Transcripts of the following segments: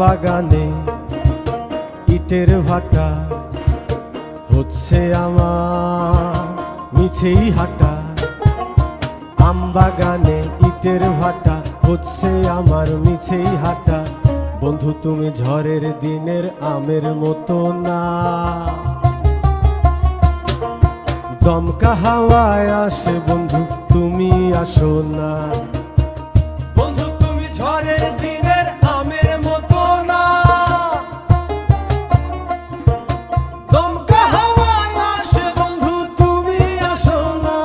বাগানে ইটের ভাটা হচ্ছে আমার মিছেই হাঁটা। আম বাগানে ইটের ভাটা হচ্ছে আমার মিছেই হাঁটা। বন্ধু তুমি ঝড়ের দিনের আমের মতো না, দমকা হাওয়ায় আসে বন্ধু তুমি আসো না। বন্ধু তুমি ঝড়ের দিনের আমের মতো না, দমকা হাওয়ায় আসে বন্ধু তুমি আসো না।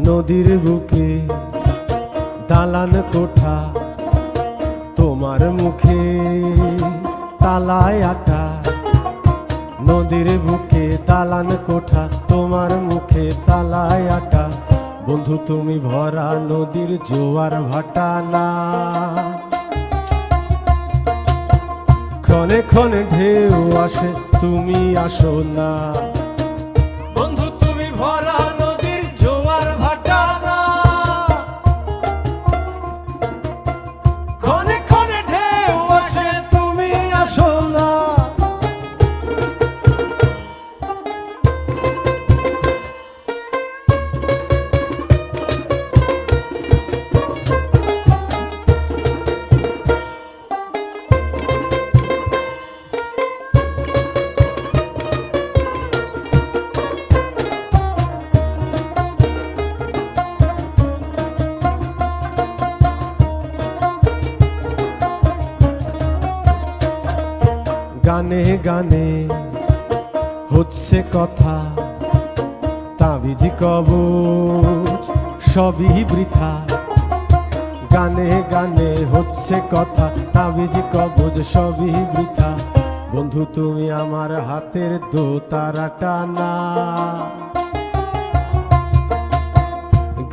নদীর বুকে দালান কোঠা, তোমার মুখে তালায় আটা। নদীর বুকে দালান কোঠা, তোমার মুখে তালায় আটা। বন্ধু তুমি ভরা নদীর জোয়ার ভাটা না, ক্ষণে ক্ষণে ঢেউ আসে তুমি আসো না। বন্ধু তুমি ভরা নদীর জোয়ার ভাটা না, ক্ষণে ক্ষণে ঢেউ আসে তুমি আসো না। গানে গানে হচ্ছে কথা, তাবিজি কবচ সবই বৃথা। গানে গানে হচ্ছে কথা, তাবিজি কবচ সবই বৃথা। বন্ধু তুমি আমার হাতের দোতারাটা না,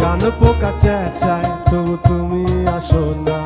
গান পোকা চেঁচায় তবু তুমি আসো না।